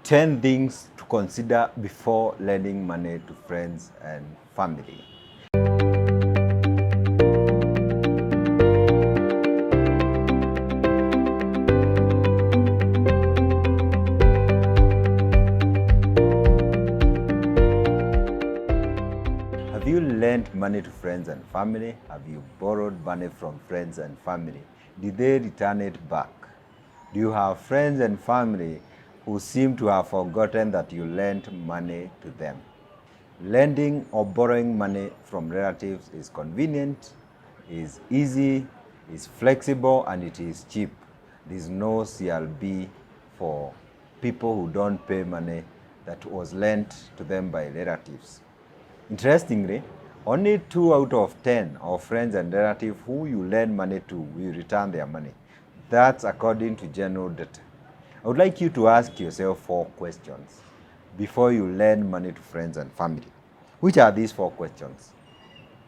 10 things to consider before lending money to friends and family. Have you lent money to friends and family? Have you borrowed money from friends and family? Did they return it back? Do you have friends and family who seem to have forgotten that you lent money to them? Lending or borrowing money from relatives is convenient, is easy, is flexible, and it is cheap. There is no CLB for people who don't pay money that was lent to them by relatives. Interestingly, only 2 out of 10 of friends and relatives who you lend money to will return their money. That's according to general data. I would like you to ask yourself 4 questions before you lend money to friends and family. Which are these 4 questions?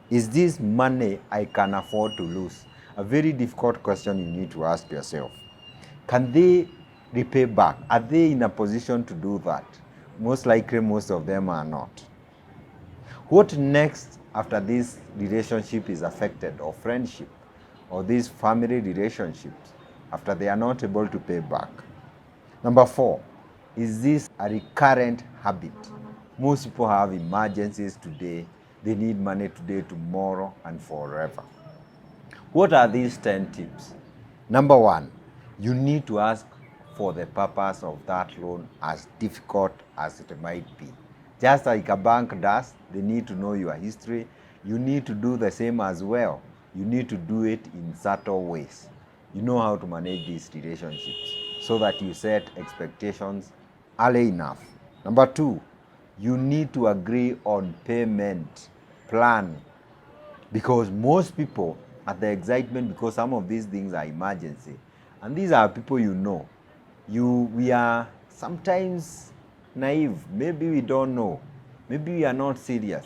Is this money I can afford to lose? A very difficult question you need to ask yourself. Can they repay back? Are they in a position to do that? Most likely, most of them are not. What next after this relationship is affected, or friendship, or these family relationships, after they are not able to pay back? Number 4, is this a recurrent habit? Most people have emergencies today. They need money today, tomorrow, and forever. What are these 10 tips? Number 1, you need to ask for the purpose of that loan, as difficult as it might be. Just like a bank does, they need to know your history. You need to do the same as well. You need to do it in subtle ways. You know how to manage these relationships so that you set expectations early enough. Number 2, you need to agree on payment plan, because most people at the excitement, because some of these things are emergency, and these are people you know. We are sometimes naive. Maybe we don't know. Maybe we are not serious.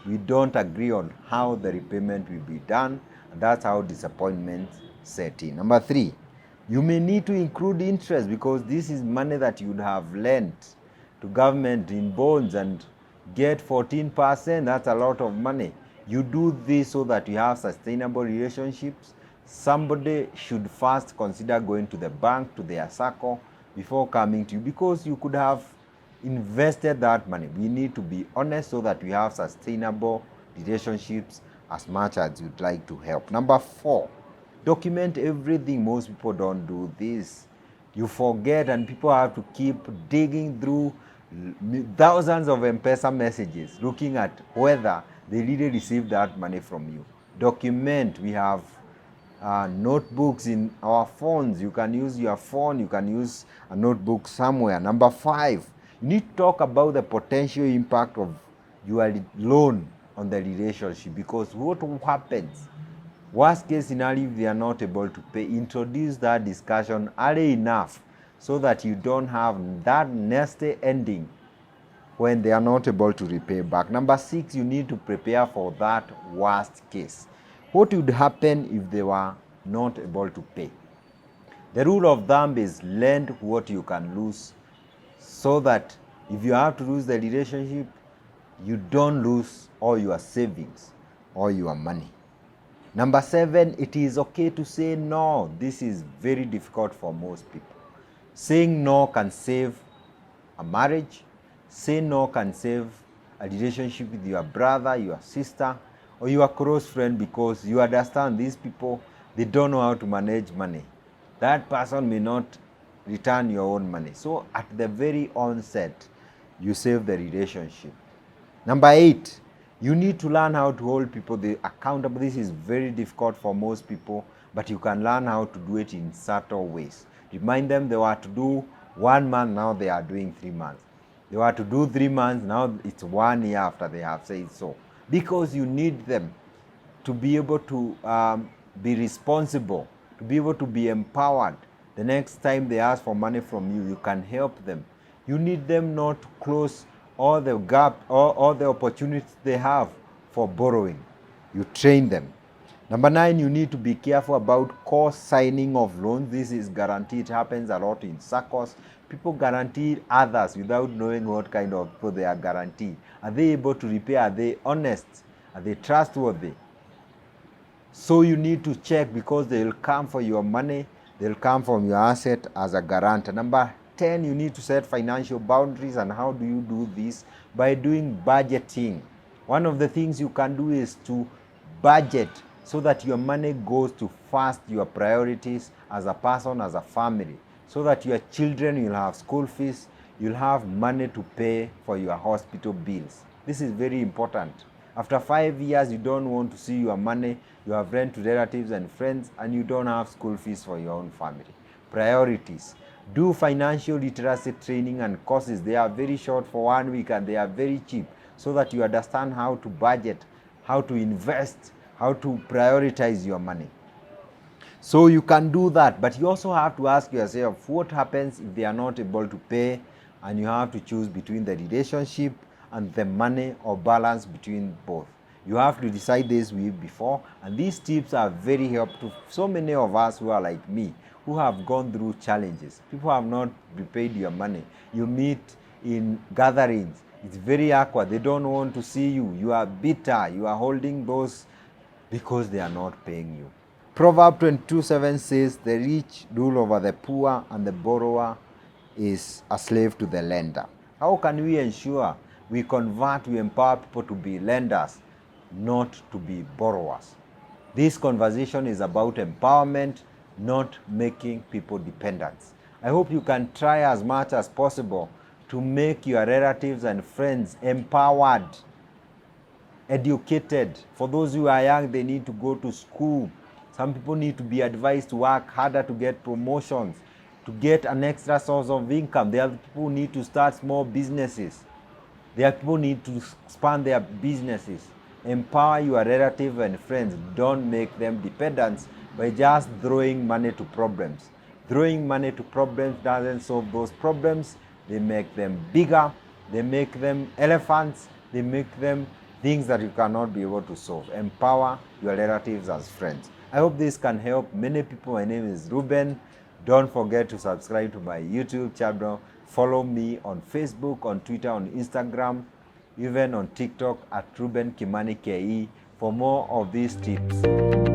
We don't agree on how the repayment will be done, and that's how disappointment set in. Number 3, you may need to include interest, because this is money that you would have lent to government in bonds and get 14%. That's a lot of money. You do this so that you have sustainable relationships. Somebody should first consider going to the bank, to their circle, before coming to you, because you could have invested that money. We need to be honest so that we have sustainable relationships as much as you'd like to help. Number 4, document everything. Most people don't do this. You forget, and people have to keep digging through thousands of M-Pesa messages looking at whether they really received that money from you. Document. We have notebooks in our phones. You can use your phone, you can use a notebook somewhere. Number 5, you need to talk about the potential impact of your loan on the relationship, because what happens, worst case scenario, if they are not able to pay, introduce that discussion early enough so that you don't have that nasty ending when they are not able to repay back. Number 6, you need to prepare for that worst case. What would happen if they were not able to pay? The rule of thumb is lend what you can lose, so that if you have to lose the relationship, you don't lose all your savings or your money. Number 7, it is okay to say no. This is very difficult for most people. Saying no can save a marriage. Saying no can save a relationship with your brother, your sister, or your close friend, because you understand these people, they don't know how to manage money. That person may not return your own money. So at the very onset, you save the relationship. Number 8, you need to learn how to hold people accountable. This is very difficult for most people, but you can learn how to do it in subtle ways. Remind them they were to do 1 month, now they are doing 3 months. They were to do 3 months, now it's 1 year after they have said so. Because you need them to be able to be responsible, to be able to be empowered. The next time they ask for money from you, you can help them. You need them not to close all the gap, all the opportunities they have for borrowing. You train them. Number 9, you need to be careful about co-signing of loans. This is guaranteed. It happens a lot in circles. People guarantee others without knowing what kind of people they are guaranteeing. Are they able to repay? Are they honest? Are they trustworthy? So you need to check, because they will come for your money, they'll come from your asset as a guarantor. Number 10, you need to set financial boundaries. And how do you do this? By doing budgeting. One of the things you can do is to budget so that your money goes to first your priorities as a person, as a family, so that your children will have school fees, you'll have money to pay for your hospital bills. This is very important. After 5 years, you don't want to see your money, you have rent to relatives and friends, and you don't have school fees for your own family. Priorities. Do financial literacy training and courses. They are very short, for 1 week, and they are very cheap, so that you understand how to budget, how to invest, how to prioritize your money. So you can do that, but you also have to ask yourself, what happens if they are not able to pay, and you have to choose between the relationship and the money, or balance between both. You have to decide this week before, and these tips are very helpful to so many of us who are like me, who have gone through challenges. People have not repaid your money. You meet in gatherings, it's very awkward. They don't want to see you. You are bitter. You are holding those because they are not paying you. Proverb 22:7 says, the rich rule over the poor, and the borrower is a slave to the lender. How can we ensure we empower people to be lenders, not to be borrowers? This conversation is about empowerment, not making people dependent. I hope you can try as much as possible to make your relatives and friends empowered, educated. For those who are young, they need to go to school. Some people need to be advised to work harder to get promotions, to get an extra source of income. There are people who need to start small businesses. There are people who need to expand their businesses. Empower your relatives and friends. Don't make them dependent by just throwing money to problems. Throwing money to problems doesn't solve those problems. They make them bigger. They make them elephants. They make them things that you cannot be able to solve. Empower your relatives as friends. I hope this can help many people. My name is Reuben. Don't forget to subscribe to my YouTube channel. Follow me on Facebook, on Twitter, on Instagram, even on TikTok at Reuben Kimani KE for more of these tips.